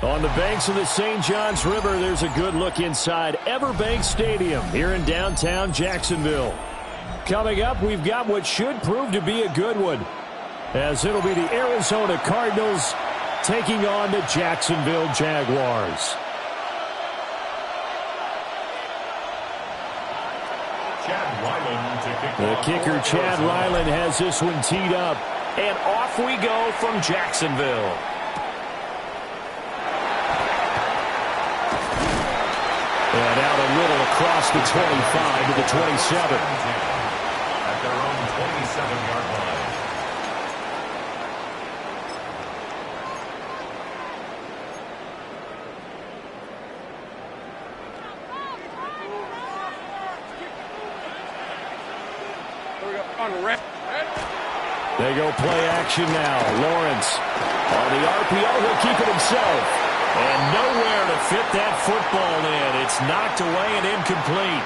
On the banks of the St. Johns River, there's a good look inside Everbank Stadium here in downtown Jacksonville. Coming up, we've got what should prove to be a good one, as it'll be the Arizona Cardinals taking on the Jacksonville Jaguars. The kicker, Chad Ryland, has this one teed up. And off we go from Jacksonville. And out a little across the 25 to the 27. At their own 27-yard line. They go play action now. Lawrence on the RPO. He'll keep it himself. And nowhere to fit that football in. It's knocked away and incomplete.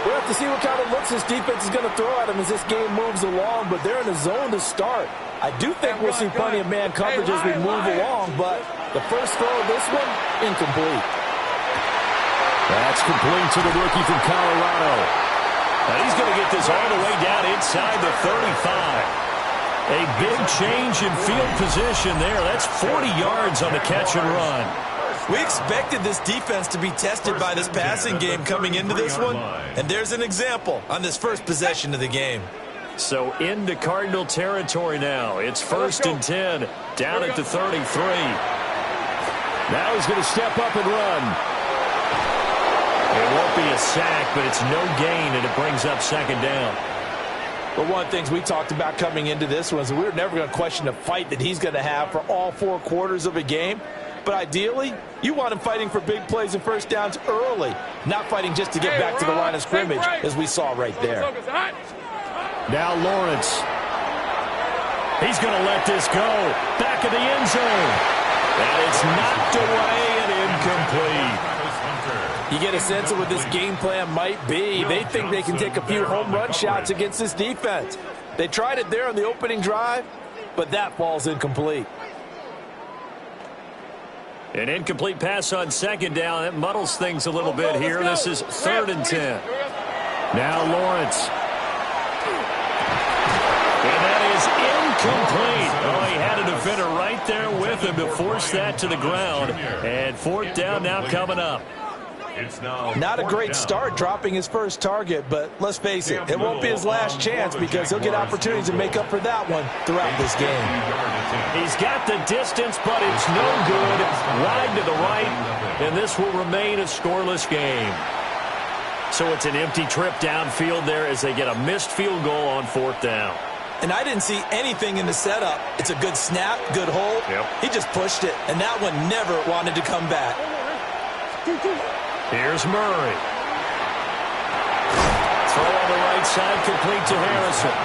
We'll have to see what kind of looks this defense is going to throw at him as this game moves along, but they're in a zone to start. I do think we'll see plenty of man coverage as we move along, but the first throw of this one, incomplete. That's complete to the rookie from Colorado. And he's going to get this all the way down inside the 35. A big change in field position there. That's 40 yards on the catch and run. We expected this defense to be tested by this passing game coming into this one, and there's an example on this first possession of the game. So into Cardinal territory now. It's 1st and 10, down at the 33. Now he's going to step up and run. It won't be a sack, but it's no gain, and it brings up 2nd down. But one of the things we talked about coming into this one is we were never going to question the fight that he's going to have for all 4 quarters of a game. But ideally, you want him fighting for big plays and first downs early, not fighting just to get back to the line of scrimmage, as we saw right there. Now Lawrence. He's going to let this go. Back of the end zone. And it's knocked away and incomplete. You get a sense of what this game plan might be. They think they can take a few home run shots against this defense. They tried it there on the opening drive, but that falls incomplete. An incomplete pass on 2nd down. That muddles things a little bit here. This is 3rd and 10. Now Lawrence. And that is incomplete. Oh, he had a defender right there with him to force that to the ground. And 4th down now coming up. Not a great start dropping his first target, but let's face it, it won't be his last chance because he'll get opportunities to make up for that one throughout this game. He's got the distance, but it's no good. Wide to the right, and this will remain a scoreless game. So it's an empty trip downfield there as they get a missed field goal on 4th down. And I didn't see anything in the setup. It's a good snap, good hold. Yep. He just pushed it, and that one never wanted to come back. Here's Murray. Throw on the right side, complete to Harrison.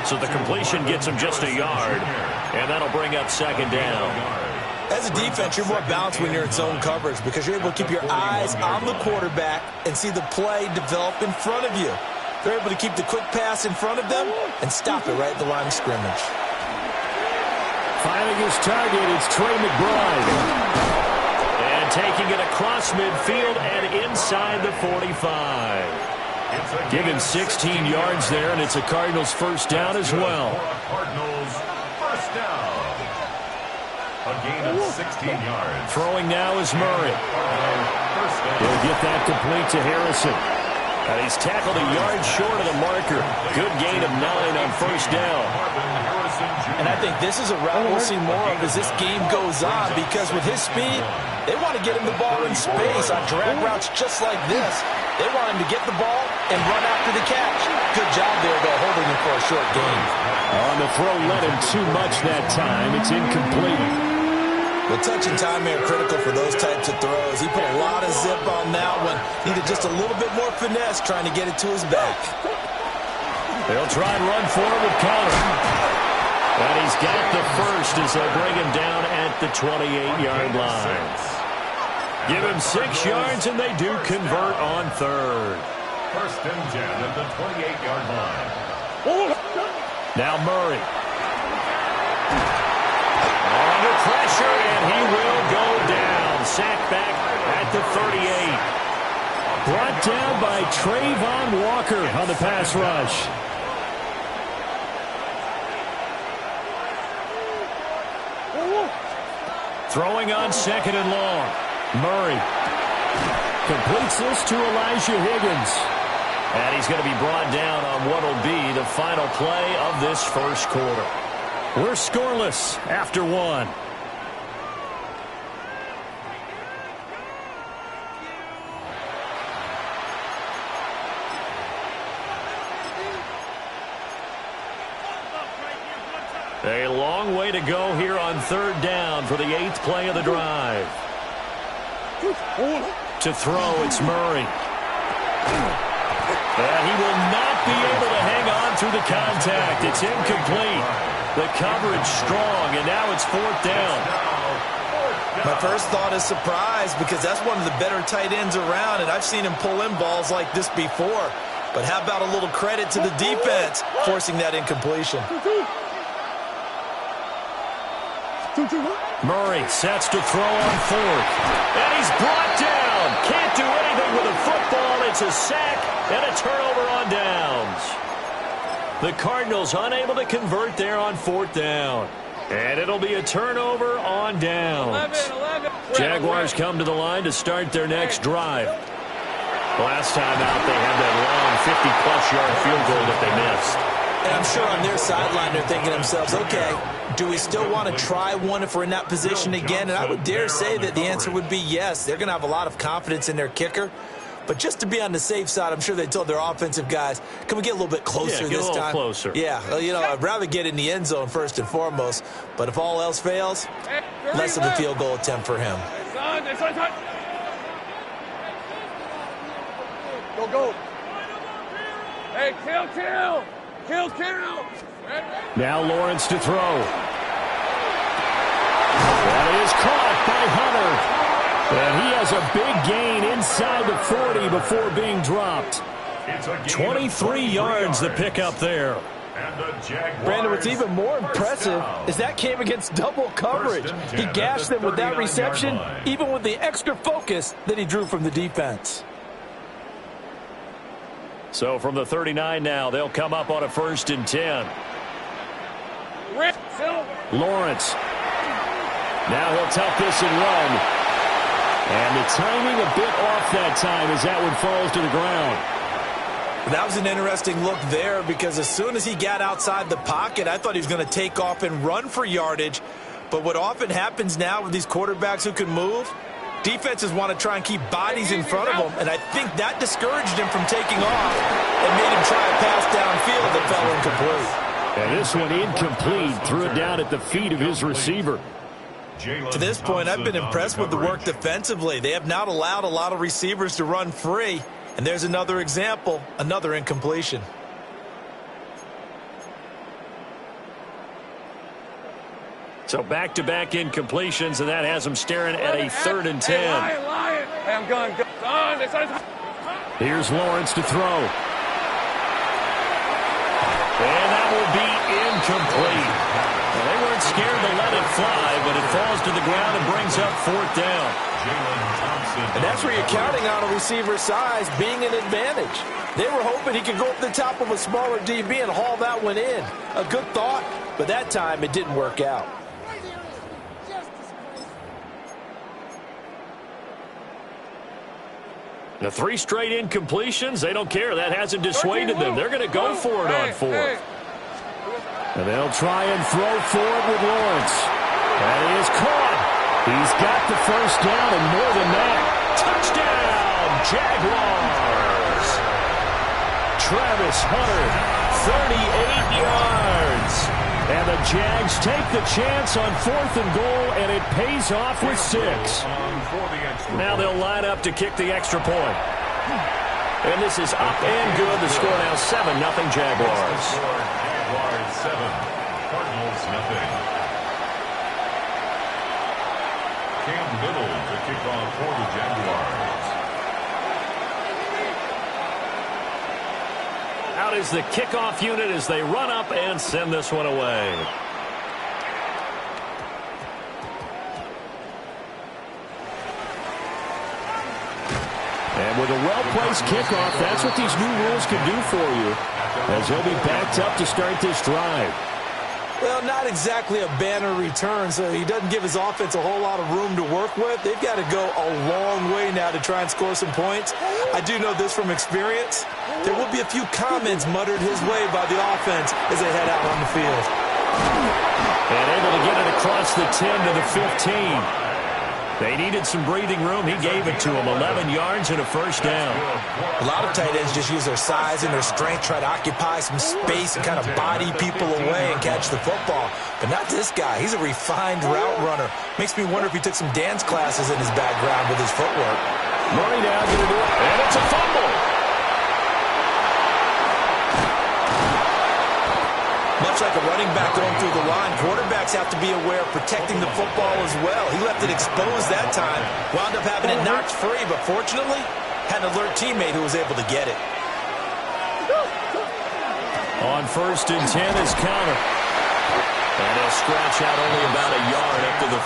So the completion gets him just a yard, and that'll bring up 2nd down. As a defense, you're more balanced when you're in zone coverage because you're able to keep your eyes on the quarterback and see the play develop in front of you. They're able to keep the quick pass in front of them and stop it right at the line of scrimmage. Finding his target, it's Trey McBride. Taking it across midfield and inside the 45. Give him 16 yards there, and it's a Cardinals 1st down as well. Cardinals 1st down. A gain of 16 yards. Throwing now is Murray. He'll get that complete to Harrison. And he's tackled a yard short of the marker. Good gain of 9 on 1st down. And I think this is a route we'll see more of as this game goes on because with his speed, they want to get him the ball in space on drag routes just like this. They want him to get the ball and run after the catch. Good job there, though, holding him for a short gain. On the throw, let him too much that time. It's incomplete. Well, touch and timing are critical for those types of throws. He put a lot of zip on that one. Needed just a little bit more finesse trying to get it to his back. They'll try and run for him with counter. And he's got the first as they bring him down at the 28-yard line. Give him 6 yards, and they do convert on 3rd. 1st and 10 at the 28-yard line. Now Murray. Under pressure, and he will go down. Sacked back at the 38. Brought down by Trayvon Walker on the pass rush. Throwing on 2nd and long. Murray completes this to Elijah Higgins. And he's going to be brought down on what will be the final play of this first quarter. We're scoreless after one. A long way to go here on 3rd down for the 8th play of the drive. To throw, it's Murray. And he will not be able to hang on through the contact. It's incomplete. The coverage strong, and now it's 4th down. My first thought is surprise because that's one of the better tight ends around, and I've seen him pull in balls like this before. But how about a little credit to the defense forcing that incompletion? Murray sets to throw on 4th. And he's brought down. Can't do anything with a football. It's a sack and a turnover on downs. The Cardinals unable to convert there on 4th down. And it'll be a turnover on downs. 11. Jaguars come to the line to start their next drive. Last time out, they had that long 50-plus yard field goal that they missed. And I'm sure on their sideline they're thinking to themselves, okay, do we still want to try one if we're in that position again? And I would dare say that the answer would be yes. They're going to have a lot of confidence in their kicker. But just to be on the safe side, I'm sure they told their offensive guys, can we get a little bit closer this time? Get a little closer. Yeah, well, you know, I'd rather get in the end zone first and foremost. But if all else fails, less of a field goal attempt for him. Go. Hey, kill. Now Lawrence to throw. That is caught by Hunter. And he has a big gain inside the 40 before being dropped. 23 yards the pickup there. Brandon, what's even more impressive is that came against double coverage. He gashed them with that reception, even with the extra focus that he drew from the defense. So from the 39 now, they'll come up on a 1st and 10. Lawrence. Now he'll tuck this and run. And the timing a bit off that time as that one falls to the ground. That was an interesting look there because as soon as he got outside the pocket, I thought he was going to take off and run for yardage. But what often happens now with these quarterbacks who can move, defenses want to try and keep bodies in front of them, and I think that discouraged him from taking off and made him try a pass downfield that fell incomplete. And this one incomplete, threw it down at the feet of his receiver. To this point, I've been impressed with the work defensively. They have not allowed a lot of receivers to run free, and there's another example, another incompletion. So back-to-back incompletions, and that has them staring at a 3rd and 10. Hey, I'm going. Here's Lawrence to throw. And that will be incomplete. Well, they weren't scared to let it fly, but it falls to the ground and brings up 4th down. And that's where you're counting on a receiver's size being an advantage. They were hoping he could go up the top of a smaller DB and haul that one in. A good thought, but that time it didn't work out. The 3 straight incompletions, they don't care. That hasn't dissuaded them. They're going to go for it on 4th. And they'll try and throw for it with Lawrence. And he is caught. He's got the 1st down and more than that. Touchdown, Jaguars. Travis Hunter, 38 yards. And the Jags take the chance on 4th and goal, and it pays off with 6. Now they'll line up to kick the extra point. And this is up and good. The score now 7-0 Jaguars. Jaguars 7, Cardinals nothing. Cam Little to kick off for the Jaguars. Out is the kickoff unit as they run up and send this one away. with a well-placed kickoff, that's what these new rules can do for you, as he'll be backed up to start this drive. Well, not exactly a banner return, so he doesn't give his offense a whole lot of room to work with. They've got to go a long way now to try and score some points. I do know this from experience. There will be a few comments muttered his way by the offense as they head out on the field. And able to get it across the 10 to the 15. They needed some breathing room. He gave it to them. 11 yards and a first down. A lot of tight ends just use their size and their strength, try to occupy some space and kind of body people away and catch the football. But not this guy. He's a refined route runner. Makes me wonder if he took some dance classes in his background with his footwork. Murray now going to do it. And it's a fumble. Much like a running back going through the line, quarterbacks have to be aware of protecting the football as well. He left it exposed that time, wound up having it knocked free, but fortunately, had an alert teammate who was able to get it. On 1st and 10 is counter. And he'll scratch out only about a yard up to the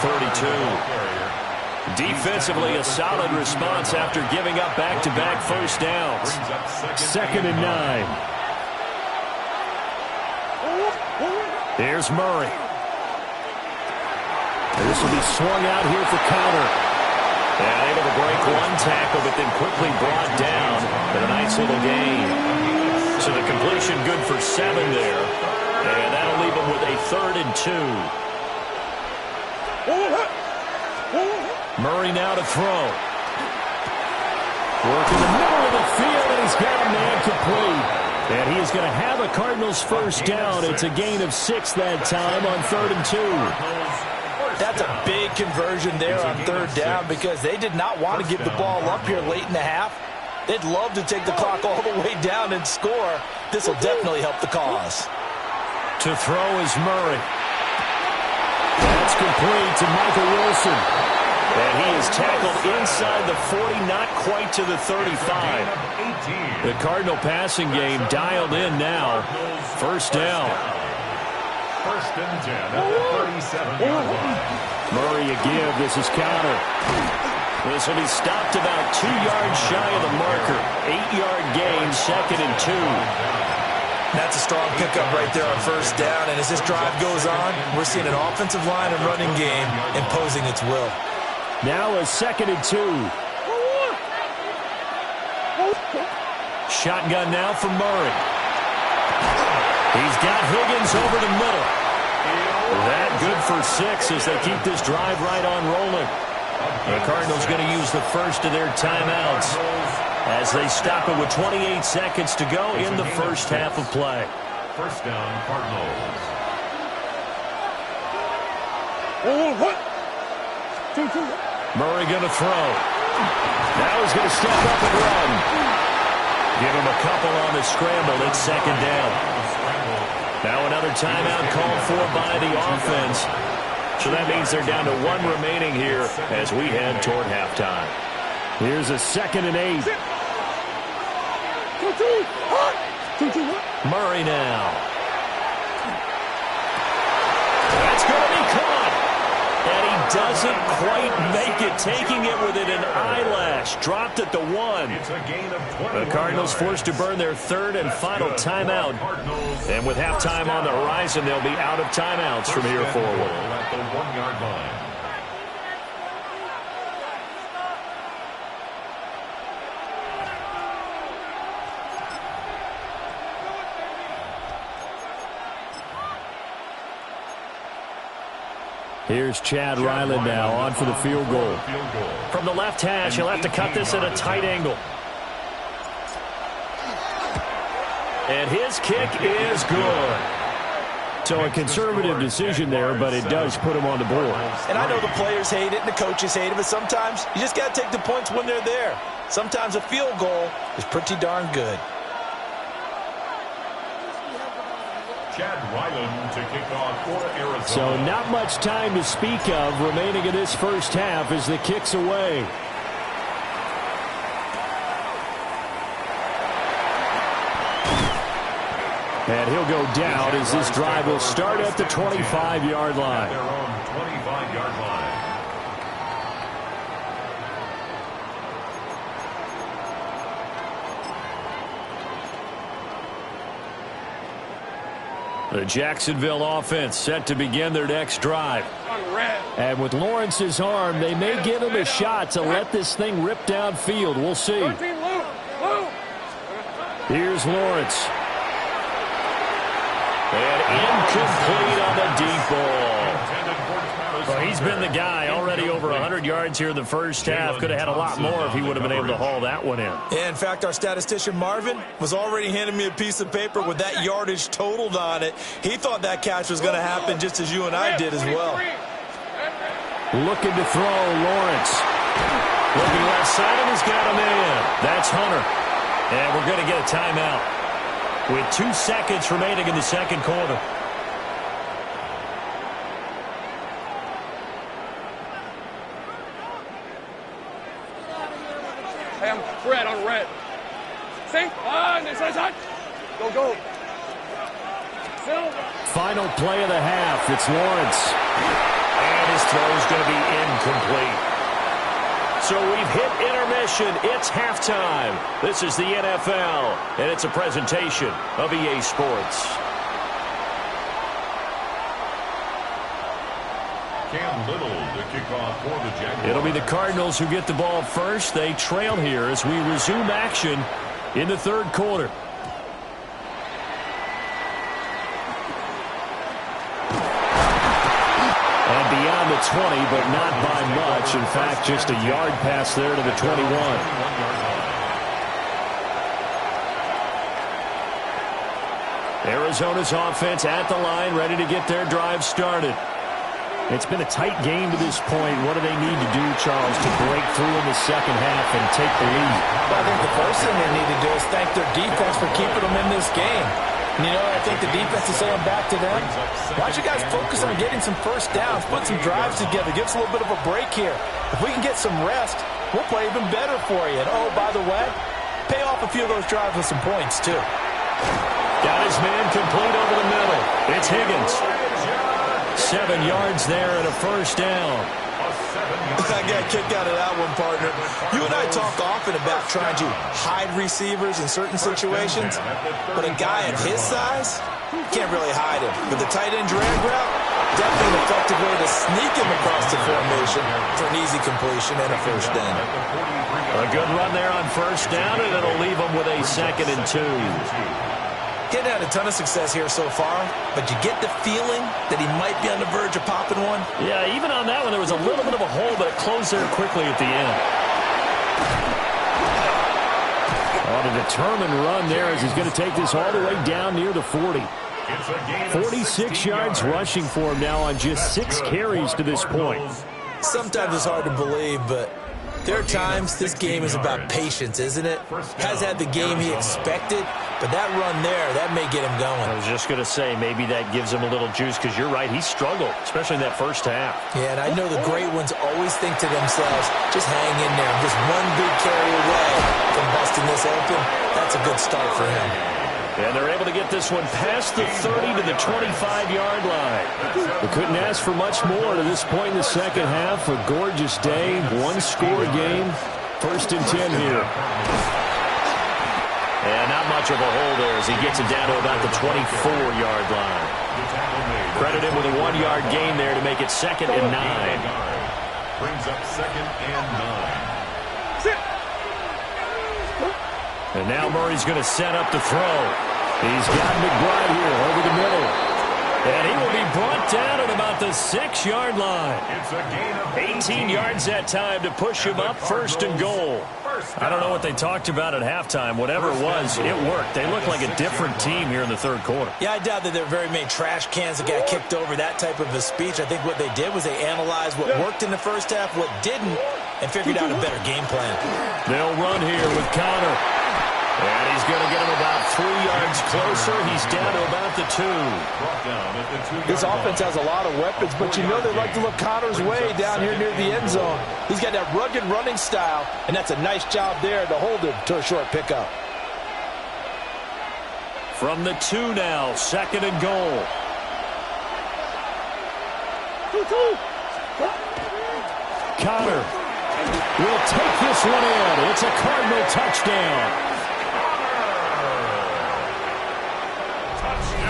32. Defensively, a solid response after giving up back-to-back first downs. 2nd and 9. Here's Murray. This will be swung out here for counter. And able to break one tackle, but then quickly brought down for a nice little gain. So the completion good for 7 there. And that'll leave him with a 3rd and 2. Murray now to throw. Working the middle of the field, and he's got a man complete. And he is going to have a Cardinals first down. It's a gain of 6 that time on 3rd and 2. That's a big conversion there on 3rd down because they did not want to give the ball up here late in the half. They'd love to take the clock all the way down and score. This will definitely help the cause. To throw is Murray. That's complete to Michael Wilson. And he is tackled inside the 40, not quite to the 35. The Cardinal passing game dialed in now. First down. 1st and 10 at the 37-yard line. Murray again. This is counter. This will be stopped about 2 yards shy of the marker. 8-yard gain, 2nd and 2. That's a strong pickup right there on 1st down. And as this drive goes on, we're seeing an offensive line and running game imposing its will. Now a 2nd and 2. Shotgun now for Murray. He's got Higgins over the middle. That good for 6 as they keep this drive right on rolling. The Cardinals going to use the first of their timeouts as they stop it with 28 seconds to go in the first half of play. First down, Cardinals. Murray going to throw. Now he's going to step up and run. Give him a couple on the scramble. It's 2nd down. Now another timeout called for by the offense. So that means they're down to 1 remaining here as we head toward halftime. Here's a 2nd and 8. Murray now. That's going to be caught. And he doesn't quite make it, taking it within an eyelash. Dropped at the 1. It's a gain of 20. The Cardinals forced to burn their 3rd and final timeout. And with halftime on the horizon, they'll be out of timeouts from here forward. At the 1-yard line. Here's Chad Ryland now on for the field goal. From the left hash, he'll have to cut this at a tight angle. And his kick is good. So a conservative decision there, but it does put him on the board. And I know the players hate it and the coaches hate it, but sometimes you just got to take the points when they're there. Sometimes a field goal is pretty darn good. Chad Ryland to kick off for Arizona. So not much time to speak of remaining in this first half as the kick's away. And he'll go down as this drive will start at the 25-yard line. At their own 25-yard line. The Jacksonville offense set to begin their next drive. And with Lawrence's arm, they may give him a shot to let this thing rip downfield. We'll see. Here's Lawrence. And incomplete on the deep ball. Well, he's been the guy already over 100 yards here in the first half. Could have had a lot more if he would have been able to haul that one in. Yeah, in fact, our statistician Marvin was already handing me a piece of paper with that yardage totaled on it. He thought that catch was going to happen just as you and I did as well. Looking to throw, Lawrence. Looking left side, and he's got him in. That's Hunter. And we're going to get a timeout with 2 seconds remaining in the second quarter. Hey, I'm red on red. See? Next side. Go. Final play of the half. It's Lawrence. And his throw is going to be incomplete. So we've hit intermission. It's halftime. This is the NFL, and it's a presentation of EA Sports. Cam Little to kick off for the Jaguars. It'll be the Cardinals who get the ball first. They trail here as we resume action in the third quarter. And beyond the 20, but not by much. In fact, just a yard pass there to the 21. Arizona's offense at the line, ready to get their drive started. It's been a tight game to this point. What do they need to do, Charles, to break through in the second half and take the lead? Well, I think the first thing they need to do is thank their defense for keeping them in this game. You know, I think the defense is saying back to them, why don't you guys focus on getting some first downs, put some drives together, give us a little bit of a break here. If we can get some rest, we'll play even better for you. And, oh, by the way, pay off a few of those drives with some points, too. Got his man complete over the middle. It's Higgins. 7 yards there and a first down. I got a kick out of that one, partner. You and I talk often about trying to hide receivers in certain situations, but a guy of his size can't really hide him. But the tight end drag route, definitely an effective way to sneak him across the formation for an easy completion and a first down. A good run there on first down, and it'll leave him with a 2nd and 2. Getting had a ton of success here so far, but you get the feeling that he might be on the verge of popping one. Yeah, even on that one, there was a little bit of a hole, but it closed there quickly at the end. On a determined run there as he's going to take this all the way down near the 40. 46 yards rushing for him now on just 6 carries to this point. Sometimes it's hard to believe, but there are times this game is about patience, isn't it? Has had the game he expected, but that run there, that may get him going. I was just going to say, maybe that gives him a little juice, because you're right, he struggled, especially in that first half. Yeah, and I know the great ones always think to themselves, just hang in there. Just one big carry away from busting this open. That's a good start for him. And they're able to get this one past the 30 to the 25-yard line. They couldn't ask for much more to this point in the second half. A gorgeous day, one-score game. 1st and 10 here. And not much of a hole there as he gets it down to about the 24-yard line. Credit him with a 1-yard gain there to make it 2nd and 9. Brings up 2nd and 9. And now Murray's going to set up the throw. He's got McBride here over the middle. And he will be brought down at about the 6-yard line. It's a gain of 18 yards that time to push him up 1st and goal. I don't know what they talked about at halftime. Whatever it was, it worked. They look like a different team here in the third quarter. Yeah, I doubt that there are very many trash cans that got kicked over, that type of a speech. I think what they did was they analyzed what worked in the first half, what didn't, and figured out a better game plan. They'll run here with Connor. And he's going to get him about 3 yards closer. He's down to about the 2. This offense has a lot of weapons, but you know they like to look Connor's way down here near the end zone. He's got that rugged running style, and that's a nice job there to hold him to a short pickup. From the 2 now, 2nd and goal. Connor will take this one in. It's a Cardinal touchdown.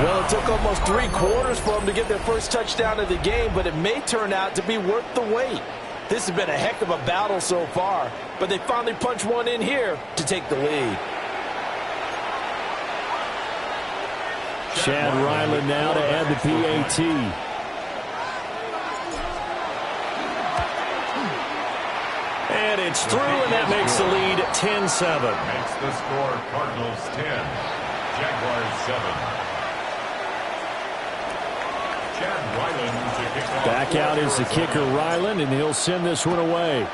Well, it took almost 3 quarters for them to get their first touchdown of the game, but it may turn out to be worth the wait. This has been a heck of a battle so far, but they finally punched one in here to take the lead. Chad Ryland now to add the PAT. And it's through, and that makes the lead 10-7. Makes the score Cardinals 10, Jaguars 7. Chad Ryland to kick off. Back out is the kicker, Ryland, and he'll send this one away.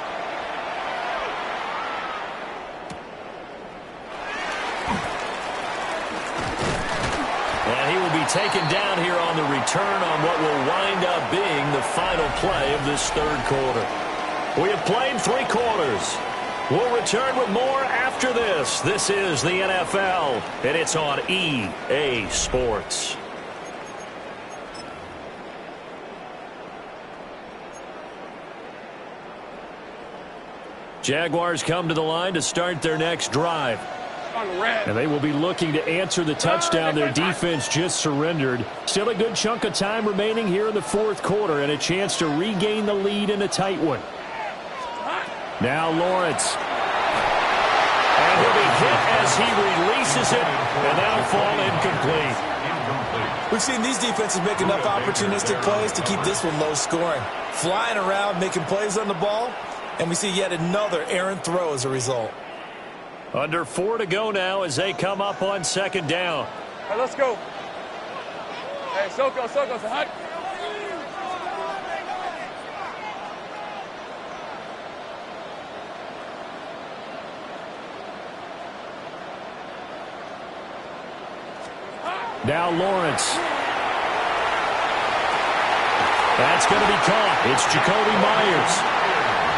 And he will be taken down here on the return on what will wind up being the final play of this third quarter. We have played 3 quarters. We'll return with more after this. This is the NFL, and it's on EA Sports. Jaguars come to the line to start their next drive. And they will be looking to answer the touchdown their defense just surrendered. Still a good chunk of time remaining here in the fourth quarter and a chance to regain the lead in a tight one. Now Lawrence. And he'll be hit as he releases it, and that'll fall incomplete. We've seen these defenses make enough opportunistic plays to keep this one low scoring. Flying around, making plays on the ball, and we see yet another errant throw as a result. Under 4 to go now as they come up on second down. All right, let's go. Hey, Soko, say hi. Now Lawrence. That's going to be caught. It's Jacoby Myers.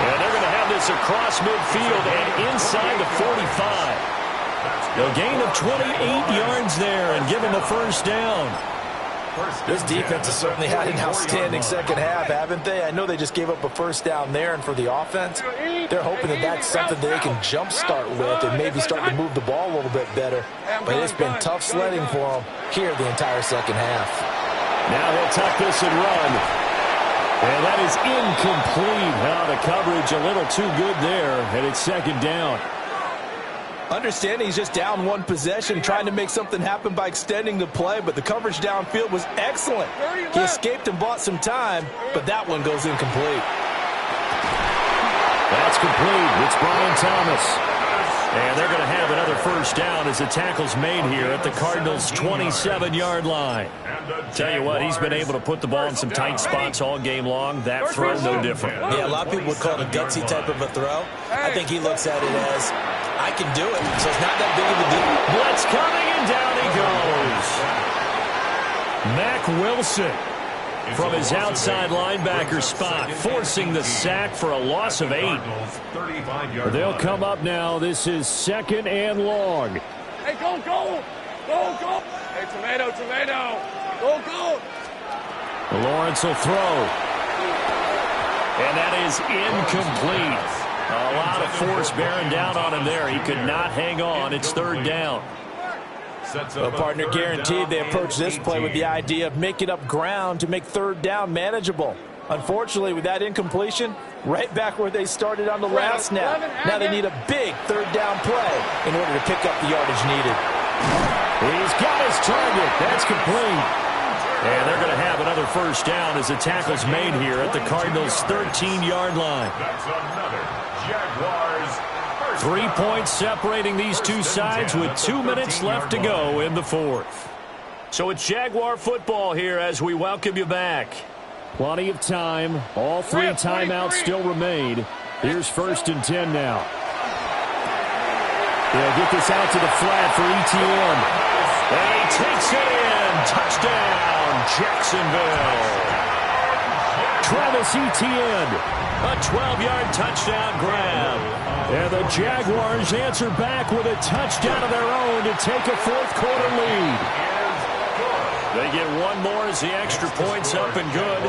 And they're going to have this across midfield and inside the 45. A gain of 28 yards there and give them a first down. This defense has certainly had an outstanding second half, haven't they? I know they just gave up a first down there, and for the offense, they're hoping that that's something that they can jumpstart with and maybe start to move the ball a little bit better. But it's been tough sledding for them here the entire second half. Now he'll tuck this and run. And that is incomplete. Now the coverage a little too good there, and it's second down. Understanding he's just down one possession, trying to make something happen by extending the play, but the coverage downfield was excellent. He escaped and bought some time, but that one goes incomplete. That's complete. It's Brian Thomas. And they're going to have another first down as the tackle's made here at the Cardinals' 27-yard line. Tell you what, he's been able to put the ball in some tight spots all game long. That throw, no different. Yeah, a lot of people would call it a gutsy type of a throw. I think he looks at it as, I can do it, so it's not that big of a deal. Blitz coming, and down he goes. Mack Wilson from his outside linebacker spot, forcing the sack for a loss of 8. They'll come up now. This is second and long. Hey, go. Hey, tomato. Go. Lawrence will throw. And that is incomplete. A lot of force bearing down on him there. He could not hang on. It's third down. Well, partner, guaranteed they approach this play with the idea of making up ground to make third down manageable. Unfortunately, with that incompletion, right back where they started on the last snap. Now they need a big third down play in order to pick up the yardage needed. He's got his target. That's complete. And they're going to have another first down as the tackle's made here at the Cardinals' 13-yard line. That's another Jaguars. 3 points separating these two sides with 2 minutes left to go in the fourth. So it's Jaguar football here as we welcome you back. Plenty of time. All 3 timeouts still remain. Here's first and 10 now. They'll get this out to the flat for Etienne. And he takes it in. Touchdown, Jacksonville. Travis Etienne. A 12-yard touchdown grab. And the Jaguars answer back with a touchdown of their own to take a fourth quarter lead. They get one more as the extra point's up and good.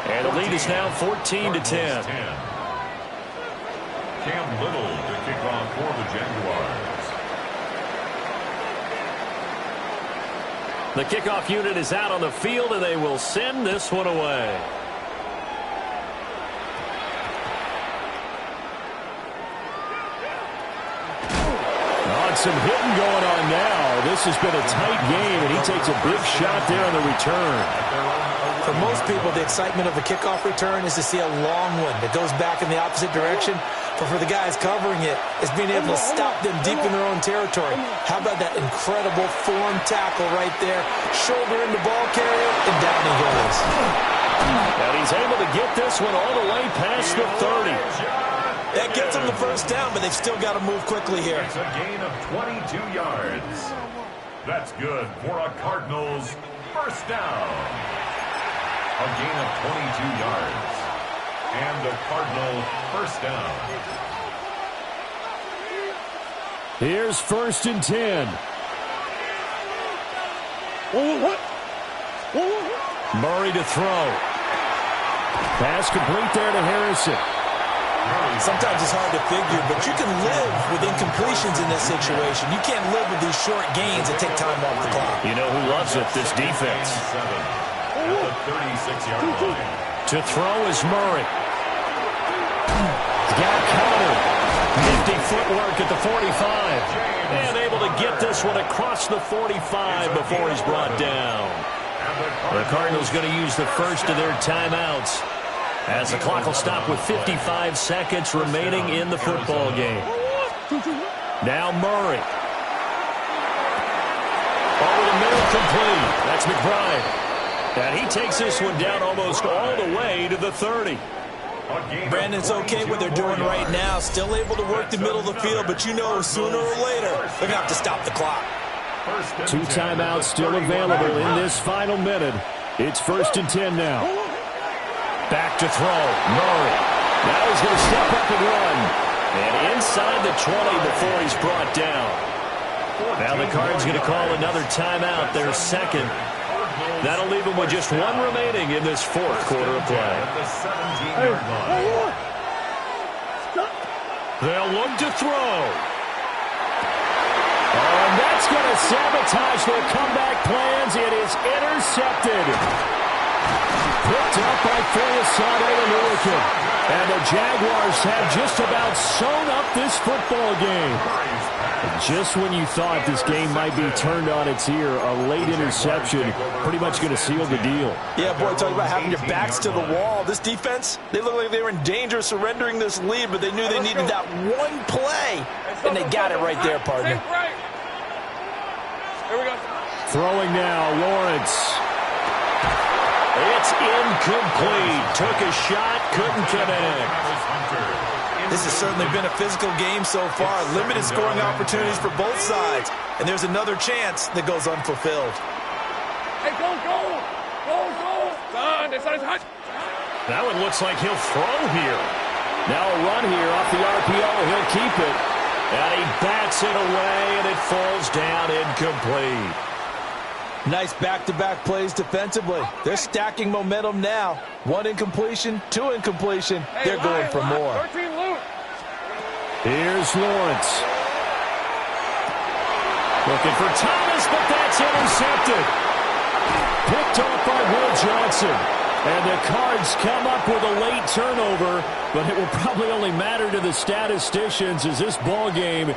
And the lead is now 14-10. Cam Little to kick off for the Jaguars. The kickoff unit is out on the field, and they will send this one away. Some hitting going on now. This has been a tight game, and he takes a big shot there on the return. For most people, the excitement of a kickoff return is to see a long one that goes back in the opposite direction. But for the guys covering it, it's being able to stop them deep in their own territory. How about that incredible form tackle right there? Shoulder in the ball carrier, and down he goes. And he's able to get this one all the way past the 30. That gets them the first down, but they've still got to move quickly here. It's a gain of 22 yards. That's good for a Cardinals first down. A gain of 22 yards. And a Cardinal first down. Here's 1st and 10. Murray to throw. Pass complete there to Harrison. Sometimes it's hard to figure, but you can live with incompletions in this situation. You can't live with these short gains that take time off the clock. You know who loves it? This defense. At the 36-yard line. To throw is Murray. He's got countered. Nifty footwork at the 45. And able to get this one across the 45 before he's brought down. The Cardinals going to use the first of their timeouts, as the clock will stop with 55 seconds remaining in the football game. Now Murray. Over the middle, complete. That's McBride. And he takes this one down almost all the way to the 30. Brandon's okay what they're doing right now. Still able to work the middle of the field, but you know sooner or later they're going to have to stop the clock. 2 timeouts still available in this final minute. It's 1st and 10 now. Back to throw. Murray. Now he's going to step up and run. And inside the 20 before he's brought down. Now the Cards going to call another timeout, their second. That'll leave him with just 1 remaining in this 4th quarter of play. They'll look to throw. And that's going to sabotage their comeback plans. It is intercepted. Picked up by Felisano and and the Jaguars have just about sewn up this football game. And just when you thought this game might be turned on its ear, a late interception pretty much going to seal the deal. Yeah, boy, talk about having your backs to the wall. This defense, they look like they were in danger of surrendering this lead, but they knew they needed that one play, and they got it right there, partner. Here we go. Throwing now, Lawrence. It's incomplete. Took a shot, couldn't connect. This has certainly been a physical game so far. Limited scoring opportunities for both sides. And there's another chance that goes unfulfilled. Hey, go. That one looks like he'll throw here. Now a run here off the RPO. He'll keep it. And he bats it away, and it falls down incomplete. Nice back-to-back plays defensively. They're stacking momentum now. 1 incompletion, 2 incompletion. They're going for more. 13 loot. Here's Lawrence. Looking for Thomas, but that's intercepted. Picked off by Will Johnson. And the Cards come up with a late turnover, but it will probably only matter to the statisticians as this ball game